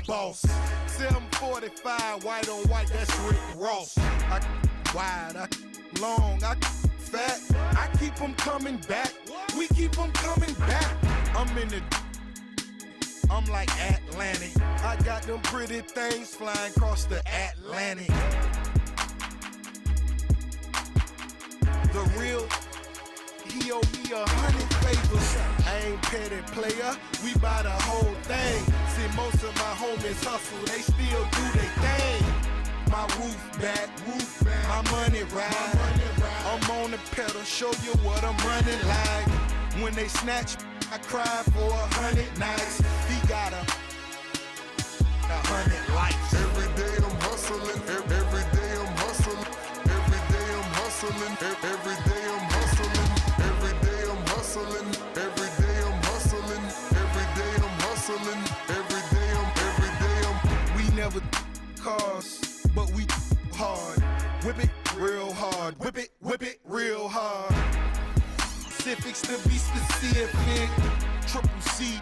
boss. 745, white on white, that's Rick Ross. I wide, I long, I fat. I keep them coming back. We keep them coming back. I'm like Atlantic. I got them pretty things flying across the Atlantic. The real, he owe me 100 favors. I ain't petty player, we buy the whole thing. See, most of my homies hustle, they still do their thing. My roof back, my money ride. I'm on the pedal, show you what I'm running like. When they snatch, I cry for 100 nights. He got 100 likes. Every day I'm hustling, every day I'm hustling, every day I'm hustling, every day I'm hustling, every day I'm hustling, every day I'm hustling, every day I'm hustling, every day I'm. We never cars, but we hard. Whip it real hard, whip it real hard. Specifics to be specific, triple C.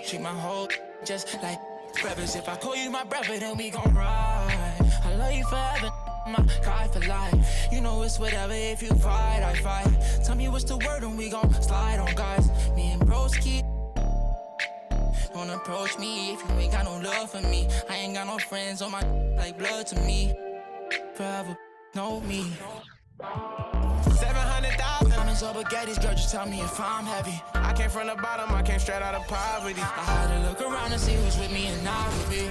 Treat my whole just like brothers. If I call you my brother, then we gon' ride. I love you forever, my God for life. You know it's whatever, if you fight, I fight. Tell me what's the word and we gon' slide on guys. Me and broski. Don't approach me if you ain't got no love for me. I ain't got no friends on my like blood to me. Forever, know me. 700,000. I'm in spaghetti's, girl, just tell me if I'm heavy. I came from the bottom, I came straight out of poverty. I had to look around and see who's with me and not with me.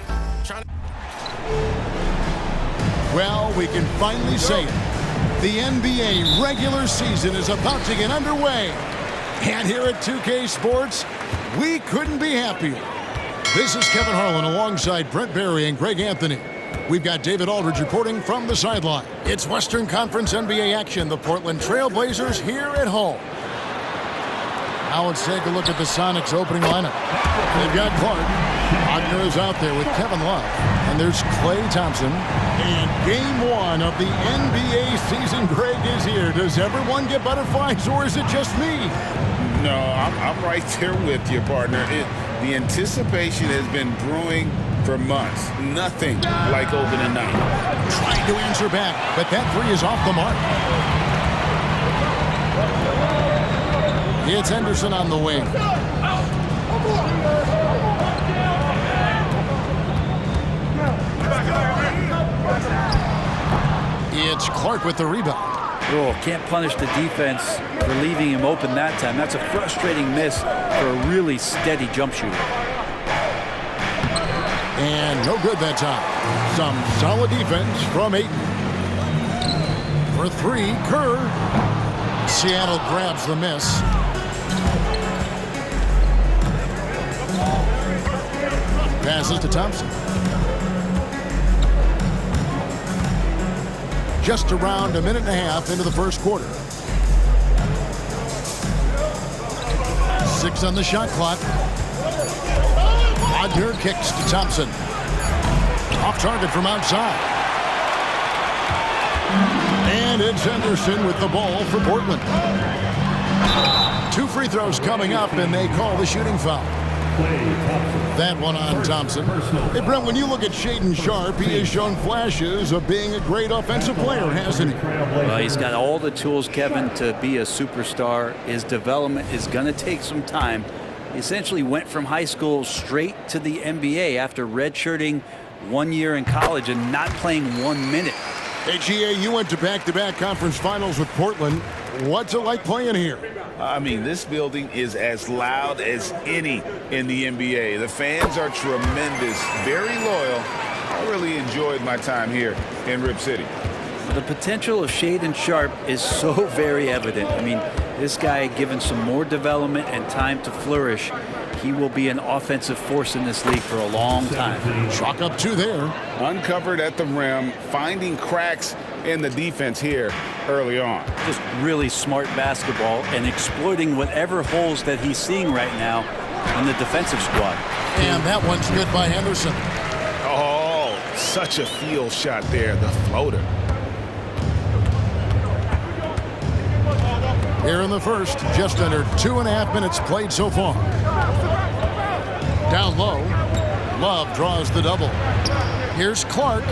Well, we can finally say it. The NBA regular season is about to get underway. And here at 2K Sports, we couldn't be happier. This is Kevin Harlan alongside Brent Barry and Greg Anthony. We've got David Aldridge reporting from the sideline. It's Western Conference NBA action. The Portland Trail Blazers here at home. Now let's take a look at the Sonics opening lineup. They've got Clark. Wagner is out there with Kevin Love. And there's Klay Thompson. And game one of the NBA season, Greg, is here. Does everyone get butterflies, or is it just me? No, I'm right there with you, partner. The anticipation has been brewing for months. Nothing like opening night. Trying to answer back, but that three is off the mark. It's Henderson on the wing. It's Clark with the rebound. Oh, can't punish the defense for leaving him open that time. That's a frustrating miss for a really steady jump shooter. And no good that time. Some solid defense from Ayton. For three, Kerr. Seattle grabs the miss. Passes to Thompson. Just around a minute and a half into the first quarter. 6 on the shot clock. Wagner kicks to Thompson. Off target from outside. And it's Henderson with the ball for Portland. 2 free throws coming up, and they call the shooting foul. That one on Thompson. Hey, Brent, when you look at Shaedon Sharpe, he has shown flashes of being a great offensive player, hasn't he? Well, he's got all the tools, Kevin, to be a superstar. His development is going to take some time. He essentially went from high school straight to the NBA after redshirting 1 year in college and not playing 1 minute. Hey, GA, you went to back-to-back conference finals with Portland. What's it like playing here? I mean, this building is as loud as any in the NBA. The fans are tremendous, very loyal. I really enjoyed my time here in Rip City. The potential of Shaedon Sharpe is so very evident. I mean, this guy, given some more development and time to flourish, he will be an offensive force in this league for a long time. Chalk up 2 there. Uncovered at the rim, finding cracks in the defense here early on. Just really smart basketball and exploiting whatever holes that he's seeing right now in the defensive squad. And that one's good by Henderson. Oh, such a field shot there, the floater. Here in the first, just under 2.5 minutes played so far. Down low, Love draws the double. Here's Clark.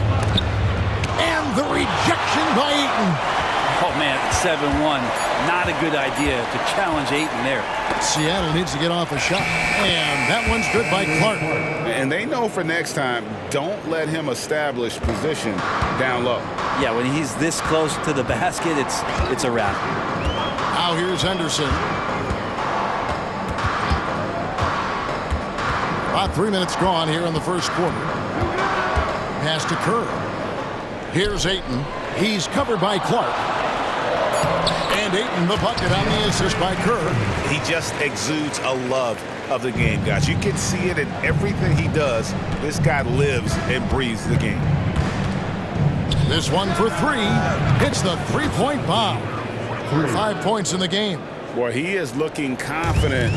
And the rejection by Ayton. Oh, man, 7-1. Not a good idea to challenge Ayton there. Seattle needs to get off a shot. And that one's good by Clark. And they know for next time, don't let him establish position down low. Yeah, when he's this close to the basket, it's a wrap. Now here's Henderson. About 3 minutes gone here in the first quarter. Pass to Kerr. Here's Ayton. He's covered by Clark. And Ayton the bucket on the assist by Kerr. He just exudes a love of the game, guys. You can see it in everything he does. This guy lives and breathes the game. This one for 3. Hits the three-point bomb. 5 points in the game. Boy, he is looking confident.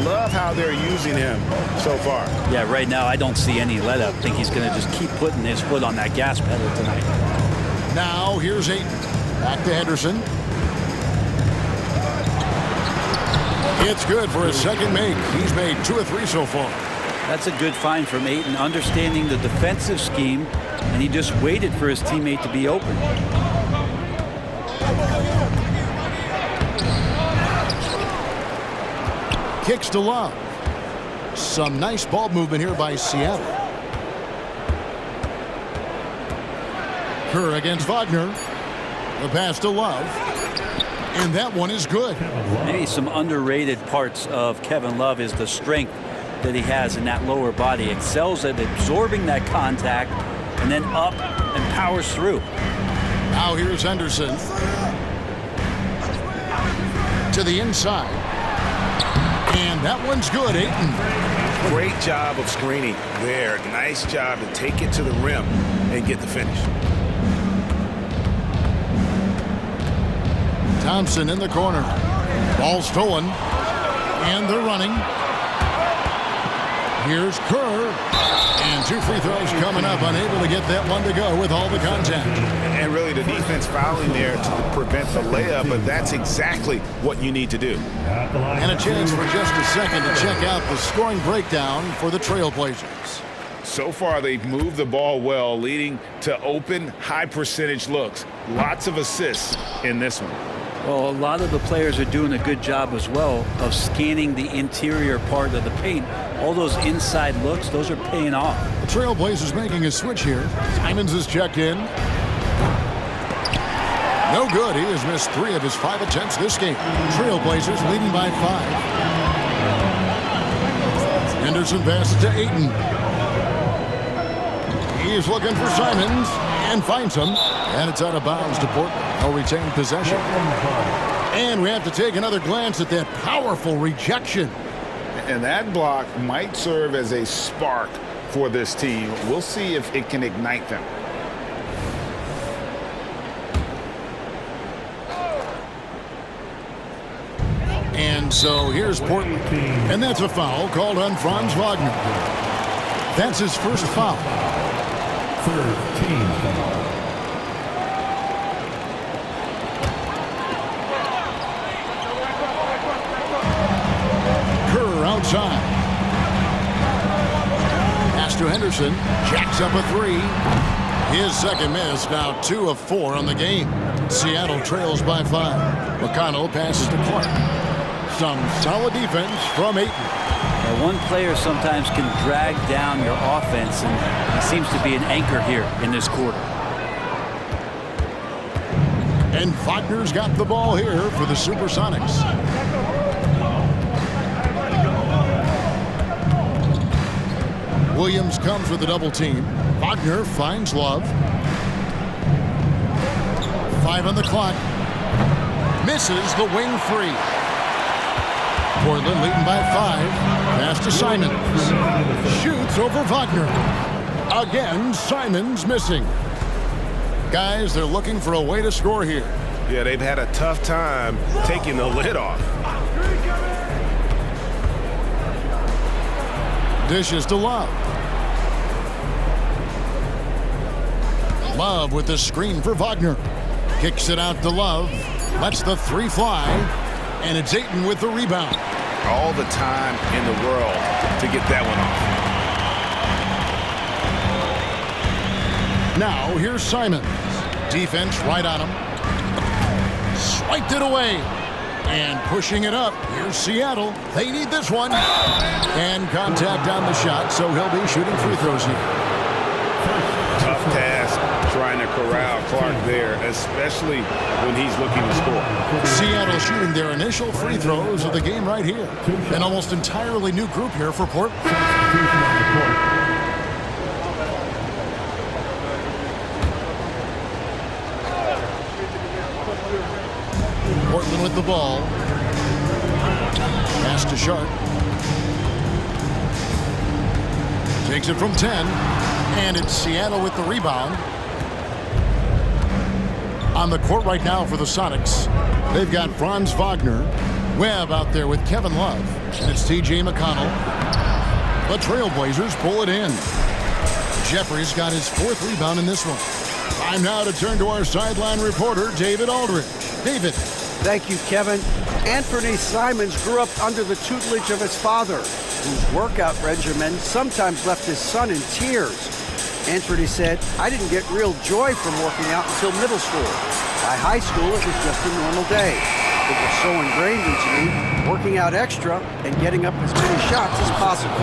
Love how they're using him so far. Yeah, right now I don't see any let up. I think he's going to just keep putting his foot on that gas pedal tonight. Now here's Ayton. Back to Henderson. It's good for his second make. He's made 2 or 3 so far. That's a good find from Ayton, understanding the defensive scheme, and he just waited for his teammate to be open. Kicks to Love. Some nice ball movement here by Seattle. Kerr against Wagner. The pass to Love. And that one is good. Maybe some underrated parts of Kevin Love is the strength that he has in that lower body. Excels at absorbing that contact and then up and powers through. Now here's Henderson. To the inside. And that one's good, Ayton. Great job of screening there. Nice job to take it to the rim and get the finish. Thompson in the corner. Ball stolen. And they're running. Here's Kerr. And 2 free throws coming up. Unable to get that one to go with all the contact. And really the defense fouling there to prevent the layup, but that's exactly what you need to do. And a chance for just a second to check out the scoring breakdown for the Trailblazers. So far, they've moved the ball well, leading to open, high-percentage looks. Lots of assists in this one. Well, a lot of the players are doing a good job as well of scanning the interior part of the paint. All those inside looks, those are paying off. The Trailblazers making a switch here. Simons is checked in. No good. He has missed 3 of his 5 attempts this game. Trailblazers leading by 5. Henderson passes to Ayton. He's looking for Simons and finds him. And it's out of bounds to Portland. No retained possession. And we have to take another glance at that powerful rejection. And that block might serve as a spark for this team. We'll see if it can ignite them. And so here's Portland. And that's a foul called on Franz Wagner. That's his first foul. 3rd team foul. Kerr outside. Pass to Henderson. Jacks up a 3. His second miss, now 2 of 4 on the game. Seattle trails by 5. McConnell passes to Clark. Some solid defense from Ayton. Now, one player sometimes can drag down your offense, and he seems to be an anchor here in this quarter. And Wagner's got the ball here for the Supersonics. Williams comes with a double team. Wagner finds Love. 5 on the clock. Misses the wing 3. Portland leading by 5. Pass to Simons. Shoots over Wagner. Again, Simons missing. Guys, they're looking for a way to score here. Yeah, they've had a tough time taking the lid off. Dishes to Love. Love with the screen for Wagner. Kicks it out to Love. Lets the 3 fly. And it's Ayton with the rebound. All the time in the world to get that one off. Now here's Simons. Defense right on him. Swiped it away. And pushing it up. Here's Seattle. They need this one. And contact on the shot, so he'll be shooting free throws here. Tough task trying to corral Clark there, especially when he's looking to score. Seattle shooting their initial free throws of the game right here. An almost entirely new group here for Portland. Portland with the ball. Pass to Sharp. Takes it from 10. And it's Seattle with the rebound. On the court right now for the Sonics, they've got Franz Wagner. Webb out there with Kevin Love. And it's T.J. McConnell. The Trailblazers pull it in. Jeffries got his 4th rebound in this one. Time now to turn to our sideline reporter, David Aldridge. David. Thank you, Kevin. Anthony Simons grew up under the tutelage of his father, whose workout regimen sometimes left his son in tears. Anthony said, "I didn't get real joy from working out until middle school. By high school, it was just a normal day. It was so ingrained into me, working out extra and getting up as many shots as possible."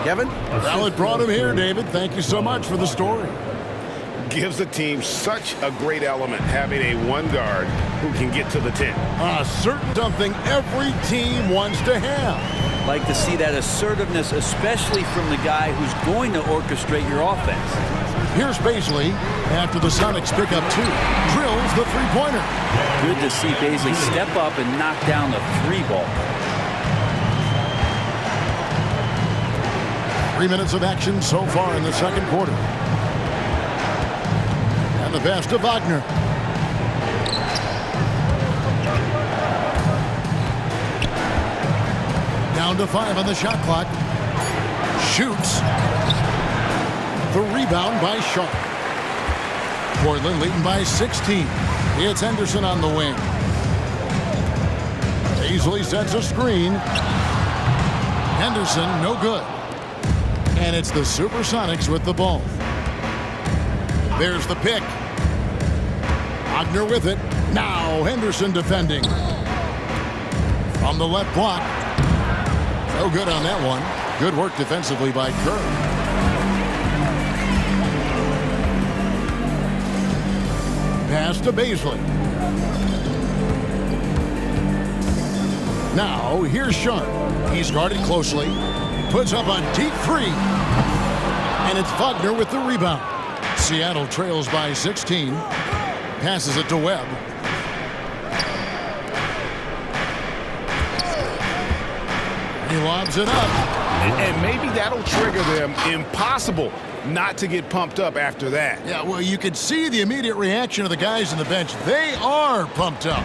Kevin? Well, it brought him here, David. Thank you so much for the story. Gives the team such a great element having a one guard who can get to the 10. Something every team wants to have. Like to see that assertiveness, especially from the guy who's going to orchestrate your offense. Here's Baisley after the Sonics pick up 2. Drills the 3-pointer. Good to see Baisley step up and knock down the 3 ball. 3 minutes of action so far in the second quarter. And the pass to Wagner. Down to 5 on the shot clock. Shoots. The rebound by Sharp. Portland leading by 16. It's Henderson on the wing. Easily sets a screen. Henderson, no good. And it's the Supersonics with the ball. There's the pick. Wagner with it. Now Henderson defending. From the left block. No good on that one. Good work defensively by Kerr. Pass to Baisley. Now here's Sharp. He's guarded closely. Puts up a deep three. And it's Wagner with the rebound. Seattle trails by 16. Passes it to Webb. He lobs it up. And maybe that'll trigger them. Impossible not to get pumped up after that. Yeah, well, you could see the immediate reaction of the guys on the bench. They are pumped up.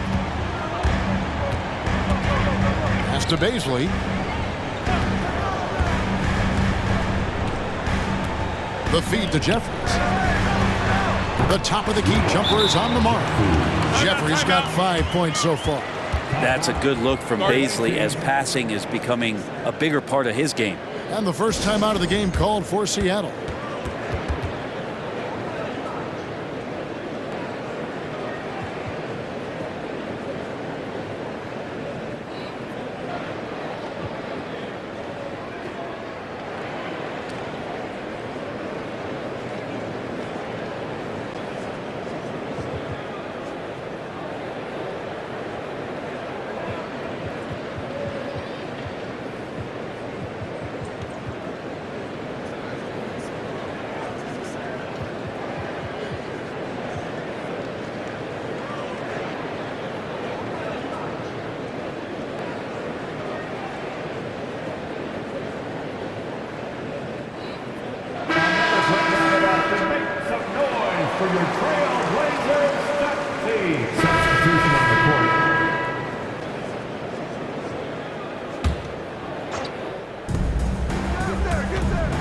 Pass to Baisley. The feed to Jeffries. The top of the key jumper is on the mark. Jeffries got 5 points so far. That's a good look from Baisley as passing is becoming a bigger part of his game. And the first time out of the game called for Seattle. For your Trailblazers, substitution on the court. Get there.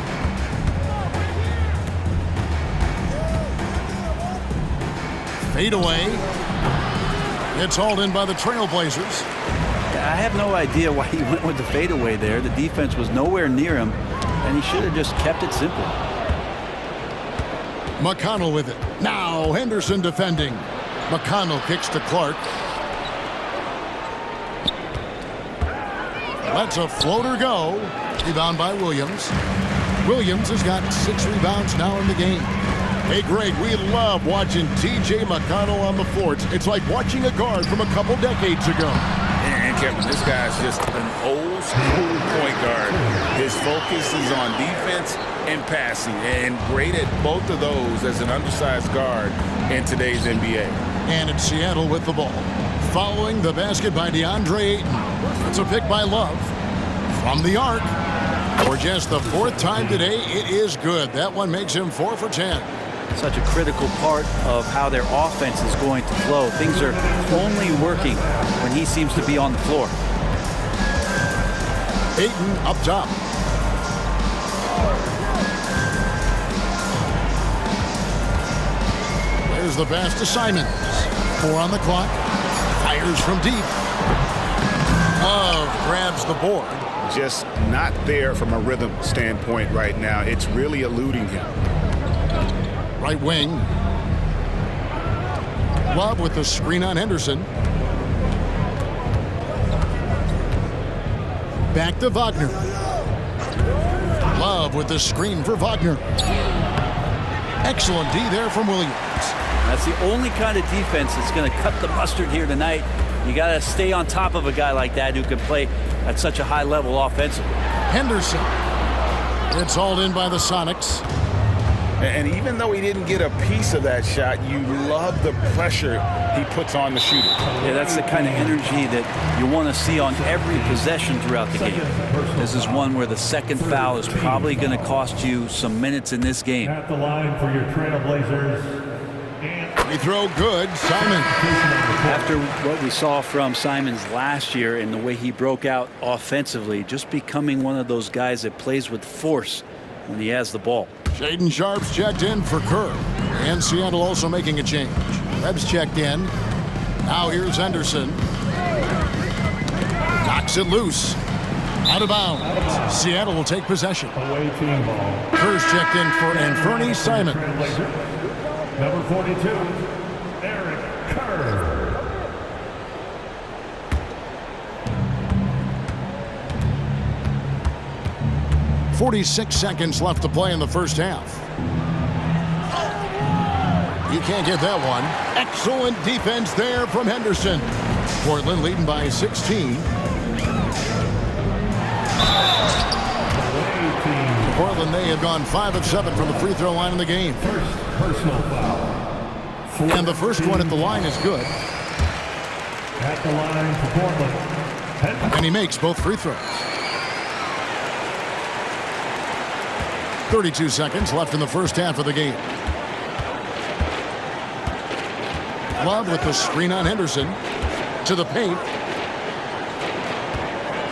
Fade away. It's hauled in by the Trailblazers. I have no idea why he went with the fadeaway there. The defense was nowhere near him, and he should have just kept it simple. McConnell with it. Now Henderson defending. McConnell kicks to Clark. Lets a floater go. Rebound by Williams. Williams has got 6 rebounds now in the game. Hey, Greg, we love watching T.J. McConnell on the floor. It's like watching a guard from a couple decades ago. And Kevin, this guy's just an old school point guard. His focus is on defense and passing, and great at both of those as an undersized guard in today's NBA. And it's Seattle with the ball. Following the basket by DeAndre Ayton. It's a pick by Love. From the arc. For just the 4th time today, it is good. That one makes him 4 for 10. Such a critical part of how their offense is going to flow. Things are only working when he seems to be on the floor. Ayton up top. There's the pass to Simons. 4 on the clock. Fires from deep. Love grabs the board. Just not there from a rhythm standpoint right now. It's really eluding him. Right wing. Love with the screen on Henderson. Back to Wagner. Love with the screen for Wagner. Excellent D there from Williams. That's the only kind of defense that's going to cut the mustard here tonight. You got to stay on top of a guy like that who can play at such a high level offensively. Henderson. It's hauled in by the Sonics. And even though he didn't get a piece of that shot, you love the pressure he puts on the shooter. Yeah, that's the kind of energy that you want to see on every possession throughout the game. This is one where the second foul is probably going to cost you some minutes in this game. At the line for your Trailblazers. Free throw good. Simon. After what we saw from Simons last year and the way he broke out offensively, just becoming one of those guys that plays with force when he has the ball. Shaden Sharp's checked in for Kerr. And Seattle also making a change. Webb's checked in. Now here's Henderson. Knocks it loose. Out of bounds. Seattle will take possession. Away team ball. Kerr's checked in for Anthony Simons. Number 42, Eric Kerr. .46 seconds left to play in the first half. You can't get that one. Excellent defense there from Henderson. Portland leading by 16. Portland, they have gone 5 of 7 from the free throw line in the game. First personal foul. And the first one at the line is good. At the line for Portland. And he makes both free throws. 32 seconds left in the first half of the game. Love with the screen on Henderson. To the paint.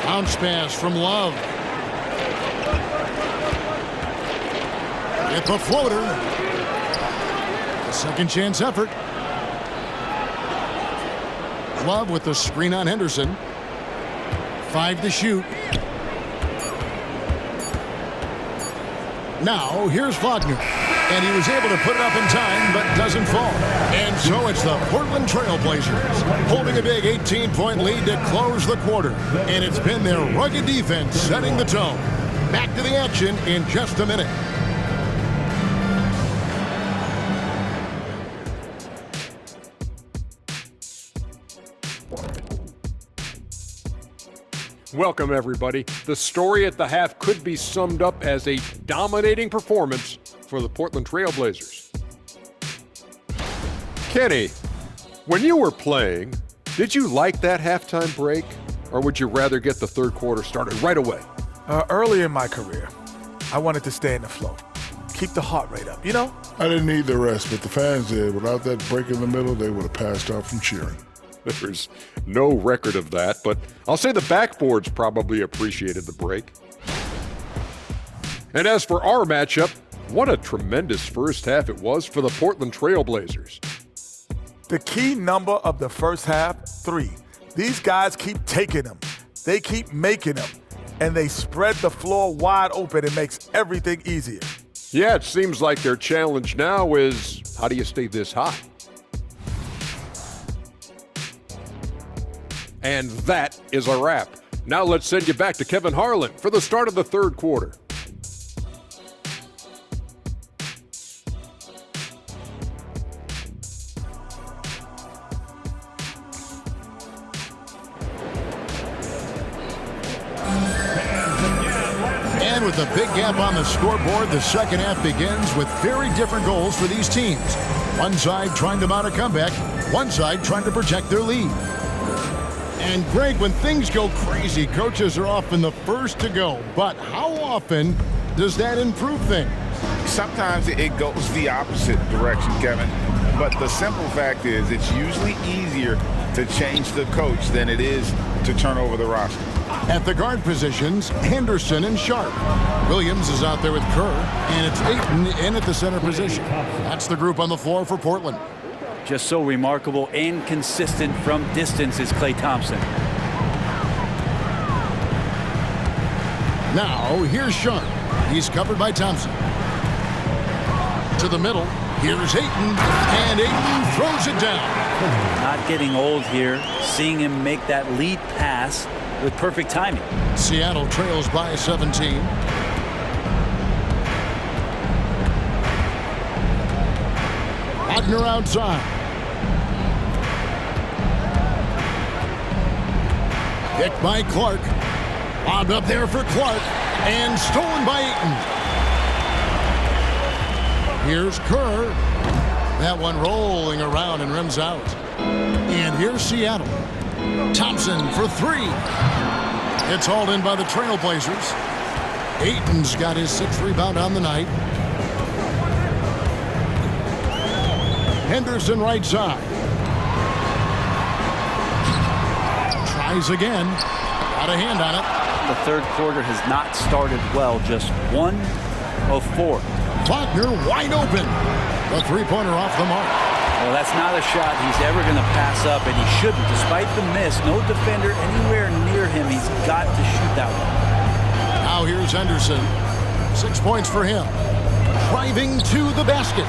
Bounce pass from Love. It's a floater. A second chance effort. Love with the screen on Henderson. 5 to shoot. Now here's Wagner. And he was able to put it up in time, but doesn't fall. And so it's the Portland Trail Blazers holding a big 18-point lead to close the quarter. And it's been their rugged defense setting the tone. Back to the action in just a minute. Welcome, everybody. The story at the half could be summed up as a dominating performance for the Portland Trail Blazers. Kenny, when you were playing, did you like that halftime break, or would you rather get the third quarter started right away? Early in my career, I wanted to stay in the flow, keep the heart rate up, you know? I didn't need the rest, but the fans did. Without that break in the middle, they would have passed out from cheering. There's no record of that, but I'll say the backboards probably appreciated the break. And as for our matchup, what a tremendous first half it was for the Portland Trail Blazers. The key number of the first half, 3. These guys keep taking them. They keep making them. And they spread the floor wide open. It makes everything easier. Yeah, it seems like their challenge now is, how do you stay this hot? And that is a wrap. Now let's send you back to Kevin Harlan for the start of the third quarter. And with a big gap on the scoreboard, the second half begins with very different goals for these teams. One side trying to mount a comeback, one side trying to protect their lead. And Greg, when things go crazy, coaches are often the first to go. But how often does that improve things? Sometimes it goes the opposite direction, Kevin. But the simple fact is it's usually easier to change the coach than it is to turn over the roster. At the guard positions, Henderson and Sharp. Williams is out there with Kerr, and it's Ayton in at the center position. That's the group on the floor for Portland. Just so remarkable and consistent from distance is Klay Thompson. Now, here's Sharp. He's covered by Thompson. To the middle, here's Ayton, and Ayton throws it down. Not getting old here, seeing him make that lead pass with perfect timing. Seattle trails by 17. Wagner outside. Picked by Clark. Lobbed up there for Clark. And stolen by Ayton. Here's Kerr. That one rolling around and rims out. And here's Seattle. Thompson for 3. It's hauled in by the Trailblazers. Ayton's got his 6th rebound on the night. Henderson right side. Tries again. Got a hand on it. The third quarter has not started well. Just 1 of 4. Wagner wide open. The three-pointer off the mark. Well, that's not a shot he's ever going to pass up, and he shouldn't. Despite the miss, no defender anywhere near him. He's got to shoot that one. Now here's Henderson. 6 points for him. Driving to the basket.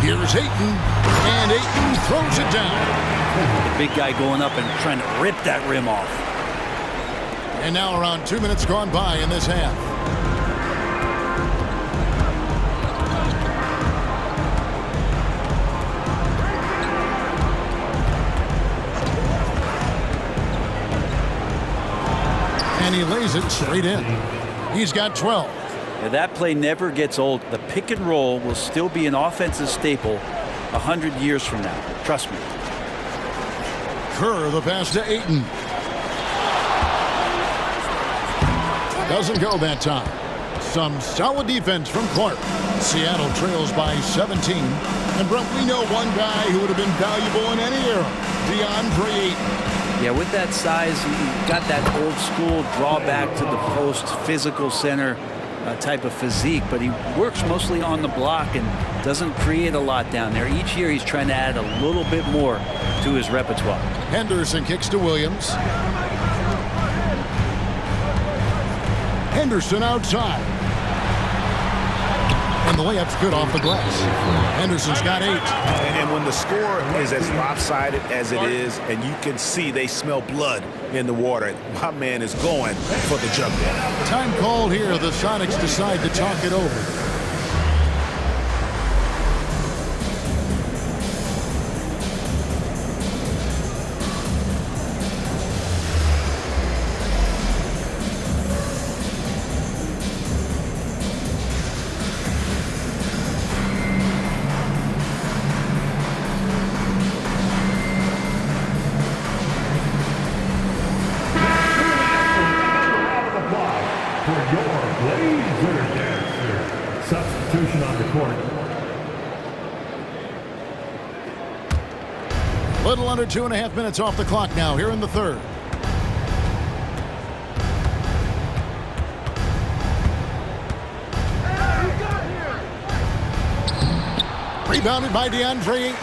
Here's Ayton, and Ayton throws it down. The big guy going up and trying to rip that rim off. And now around 2 minutes gone by in this half. And he lays it straight in. He's got 12. Yeah, that play never gets old. The pick and roll will still be an offensive staple 100 years from now. Trust me. Kerr, the pass to Ayton. Doesn't go that time. Some solid defense from Clark. Seattle trails by 17. And Brent, we know one guy who would have been valuable in any era, DeAndre Ayton. Yeah, with that size, he got that old school drawback to the post, physical center type of physique, but he works mostly on the block and doesn't create a lot down there. Each year he's trying to add a little bit more to his repertoire. Henderson kicks to Williams. Henderson outside. And the layup's good off the glass. Henderson's got 8. And when the score is as lopsided as it is, and you can see they smell blood in the water, my man is going for the jump ball. Time called here. The Sonics decide to talk it over. Substitution on the court. Little under 2.5 minutes off the clock now here in the third. Rebounded by DeAndre Ayton.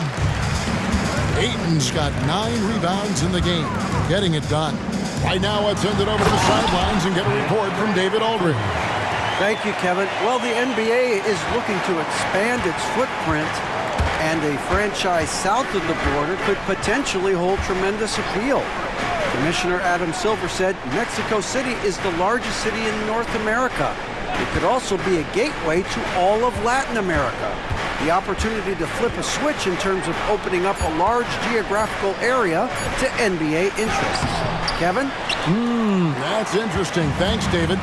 Ayton's got 9 rebounds in the game, getting it done. Right now, let's send it over to the sidelines and get a report from David Aldridge. Thank you, Kevin. Well, the NBA is looking to expand its footprint, and a franchise south of the border could potentially hold tremendous appeal. Commissioner Adam Silver said Mexico City is the largest city in North America. It could also be a gateway to all of Latin America. The opportunity to flip a switch in terms of opening up a large geographical area to NBA interests. Kevin? That's interesting. Thanks, David.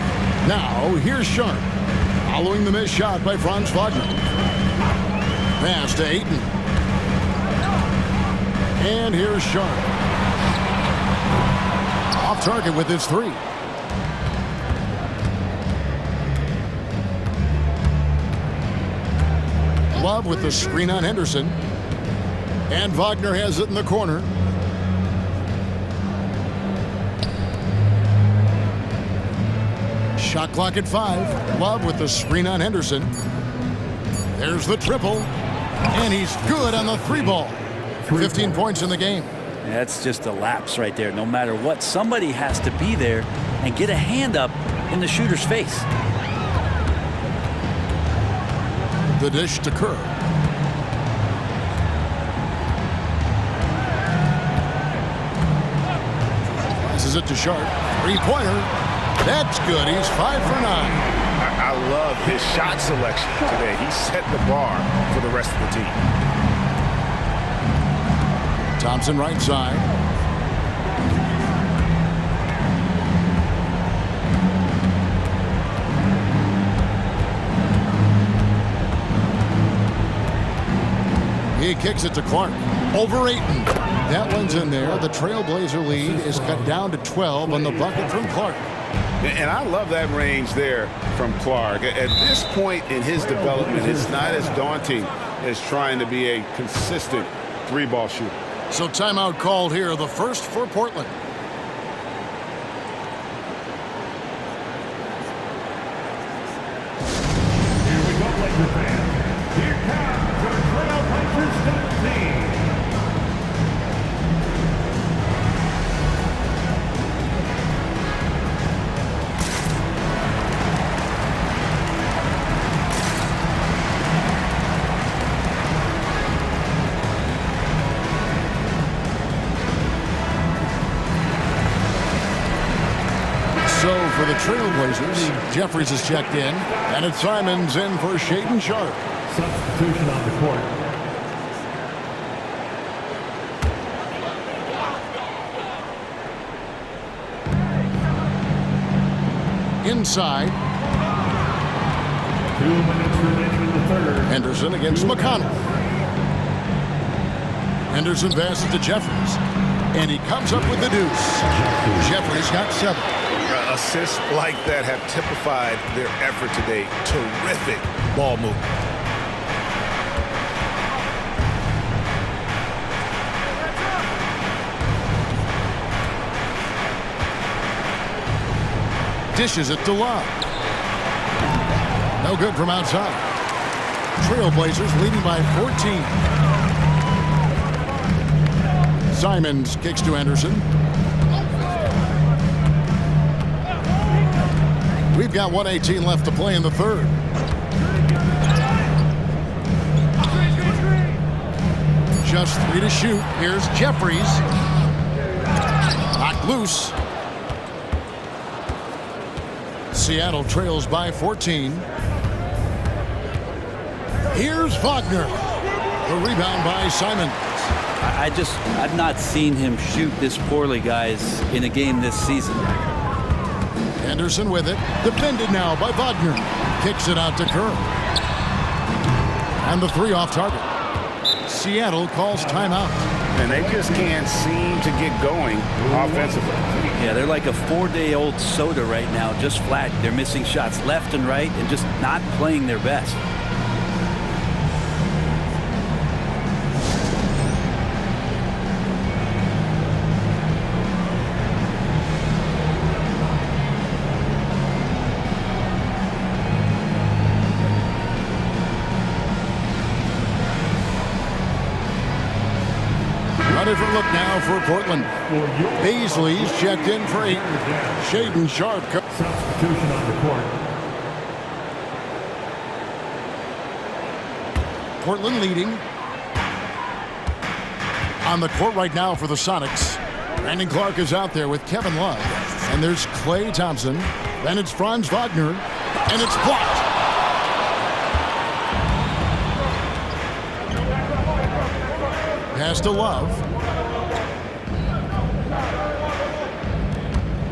Now, here's Sharp. Following the missed shot by Franz Wagner. Pass to Ayton. And here's Sharp. Off target with his 3. Love with the screen on Henderson. And Wagner has it in the corner. Shot clock at 5. Love with the screen on Henderson. There's the triple. And he's good on the 3 ball. 15 points in the game. That's just a lapse right there. No matter what, somebody has to be there and get a hand up in the shooter's face. The dish to Kerr. Passes it to Sharp. 3-pointer. That's good. He's 5 for 9. I love his shot selection today. He set the bar for the rest of the team. Thompson right side. He kicks it to Clark. Over Ayton. That one's in there. The Trailblazer lead is cut down to 12 on the bucket from Clark. And I love that range there from Clark. At this point in his development, it's not as daunting as trying to be a consistent three-ball shooter. So timeout called here, the first for Portland. Here we go, Laker fans. Here comes your Trailblazers Dunk Team. So for the Trailblazers, Jeffries is checked in, and it's Simons in for Shaedon Sharpe. Substitution on the court. Inside, 2 minutes remaining in the third. Henderson against McConnell. Henderson passes to Jeffries, and he comes up with the deuce. Jeffries got 7. Assists like that have typified their effort today. Terrific ball movement. Dishes it to Love. No good from outside. Trailblazers leading by 14. Simons kicks to Henderson. We've got 1:18 left to play in the third. Just 3 to shoot. Here's Jeffries. Knocked loose. Seattle trails by 14. Here's Wagner. The rebound by Simons. I've not seen him shoot this poorly, guys, in a game this season. Henderson with it. Defended now by Wagner. Kicks it out to Kerr. And the 3 off target. Seattle calls timeout. And they just can't seem to get going offensively. Yeah, they're like a 4-day-old soda right now, just flat. They're missing shots left and right and just not playing their best. A different look now for Portland. Beasley's checked in for 8. Shaedon Sharpe. Substitution on the court. Portland leading. On the court right now for the Sonics. Brandon Clark is out there with Kevin Love. And there's Klay Thompson. Then it's Franz Wagner. And it's blocked. Pass to Love.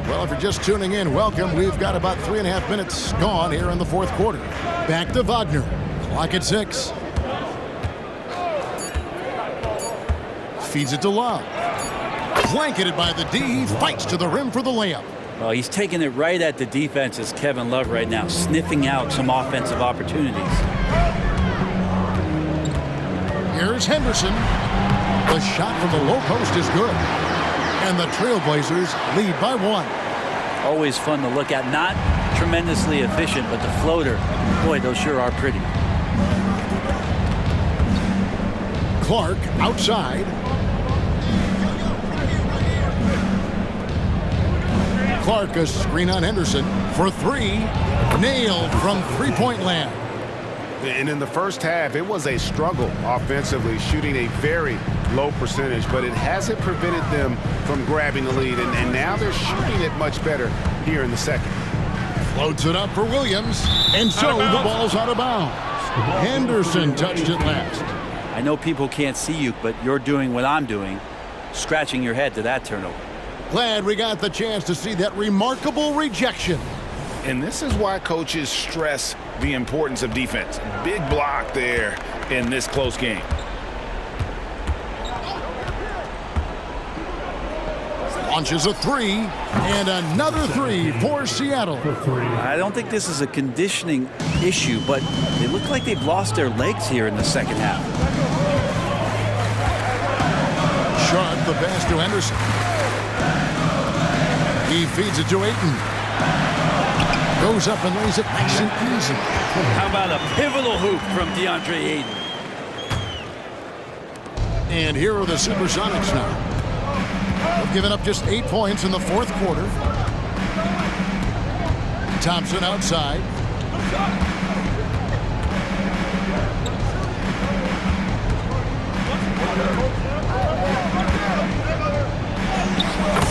Well, if you're just tuning in, welcome. We've got about 3.5 minutes gone here in the fourth quarter. Back to Wagner. Clock at 6. Feeds it to Love. Blanketed by the D. Fights to the rim for the layup. Well, he's taking it right at the defense as Kevin Love right now, sniffing out some offensive opportunities. Here's Henderson. The shot from the low post is good. And the Trailblazers lead by 1. Always fun to look at. Not tremendously efficient, but the floater, boy, those sure are pretty. Clark outside. Clark a screen on Henderson for 3. Nailed from three-point land. And in the first half, it was a struggle offensively, shooting a very low percentage, but it hasn't prevented them from grabbing the lead, and now they're shooting it much better here in the second. Floats it up for Williams, and so the ball's out of bounds. Henderson touched it last. I know people can't see you, but you're doing what I'm doing, scratching your head to that turnover. Glad we got the chance to see that remarkable rejection. And this is why coaches stress the importance of defense. Big block there in this close game. Launches a three, and another three for Seattle. I don't think this is a conditioning issue, but they look like they've lost their legs here in the second half. Sharp, the pass to Henderson. He feeds it to Ayton. Goes up and lays it nice and easy. How about a pivotal hoop from DeAndre Ayton? And here are the Supersonics now. They've given up just 8 points in the fourth quarter. Thompson outside.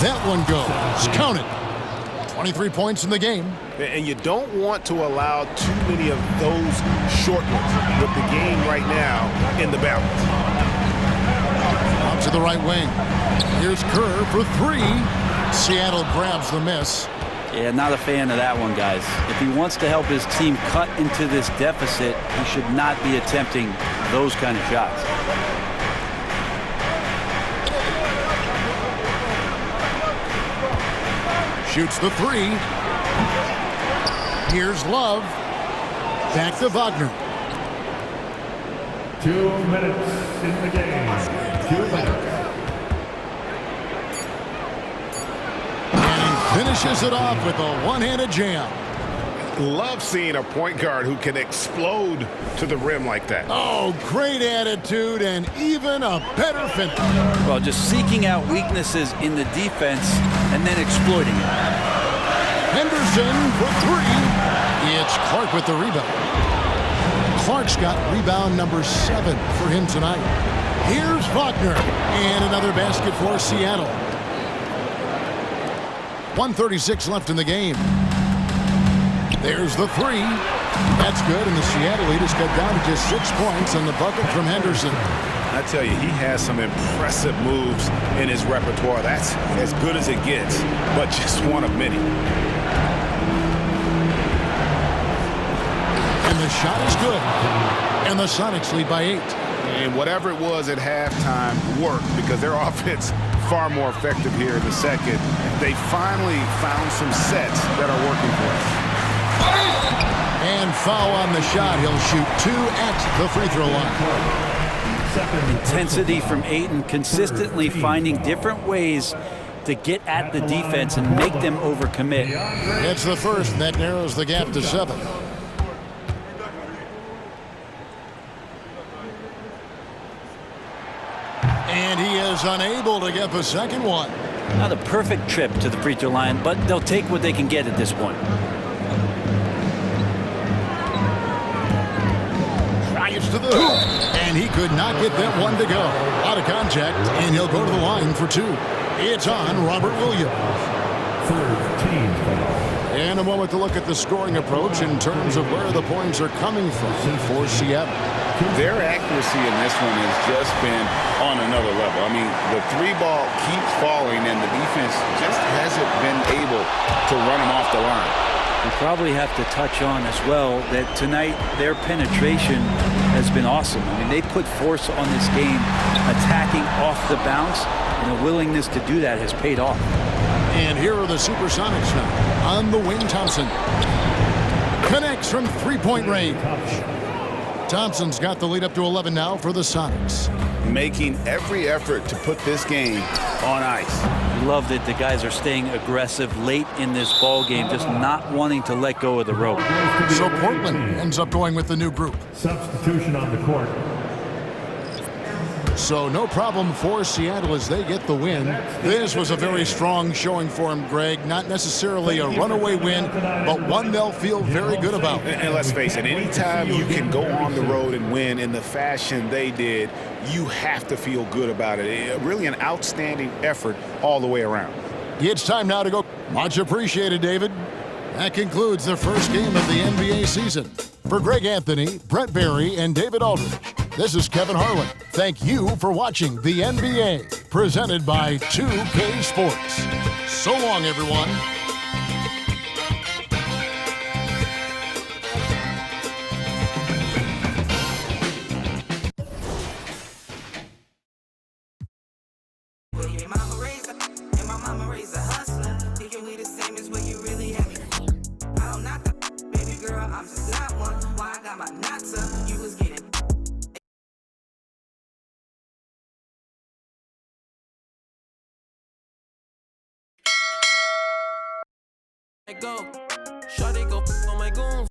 That one goes. Count it. 23 points in the game. And you don't want to allow too many of those short ones with the game right now in the balance. Out to the right wing. Here's Kerr for three. Seattle grabs the miss. Yeah, not a fan of that one, guys. If he wants to help his team cut into this deficit, he should not be attempting those kind of shots. Shoots the three. Here's Love. Back to Wagner. 2 minutes in the game. 2 minutes. And he finishes it off with a one-handed jam. Love seeing a point guard who can explode to the rim like that. Oh, great attitude and even a better finish. Well, just seeking out weaknesses in the defense and then exploiting it. Henderson for three. It's Clark with the rebound. Clark's got rebound number 7 for him tonight. Here's Wagner. And another basket for Seattle. 1:36 left in the game. There's the three. That's good, and the Seattle lead has cut down to just 6 points on the bucket from Henderson. I tell you, he has some impressive moves in his repertoire. That's as good as it gets, but just one of many. And the shot is good. And the Sonics lead by 8. And whatever it was at halftime worked because their offense far more effective here in the second. They finally found some sets that are working for us. And foul on the shot. He'll shoot 2 at the free throw line. Intensity from Ayton, consistently finding different ways to get at the defense and make them overcommit. It's the first, and that narrows the gap to 7. And he is unable to get the second one. Not a perfect trip to the free throw line, but they'll take what they can get at this point. Drives to the hoop, and he could not get that one to go. Out of contact, and he'll go to the line for 2. It's on Robert Williams. 13 foul. And a moment to look at the scoring approach in terms of where the points are coming from for Seattle. Their accuracy in this one has just been on another level. I mean, the 3-ball keeps falling, and the defense just hasn't been able to run them off the line. We probably have to touch on as well that tonight their penetration has been awesome. I mean, they put force on this game, attacking off the bounce, and the willingness to do that has paid off. And here are the Supersonics now. On the wing, Thompson connects from three-point range. Thompson's got the lead up to 11 now for the Sonics. Making every effort to put this game on ice. Love that the guys are staying aggressive late in this ball game, just not wanting to let go of the rope. So Portland ends up going with the new group. Substitution on the court. So no problem for Seattle as they get the win. This was a very strong showing for them, Greg. Not necessarily a runaway win, but one they'll feel very good about. And let's face it, anytime you can go on the road and win in the fashion they did, you have to feel good about it. Really an outstanding effort all the way around. It's time now to go. Much appreciated, David. That concludes the first game of the NBA season. For Greg Anthony, Brett Barry, and David Aldridge, this is Kevin Harlan. Thank you for watching the NBA, presented by 2K Sports. So long, everyone. Well, your mama raised go. Shawty go on my goons.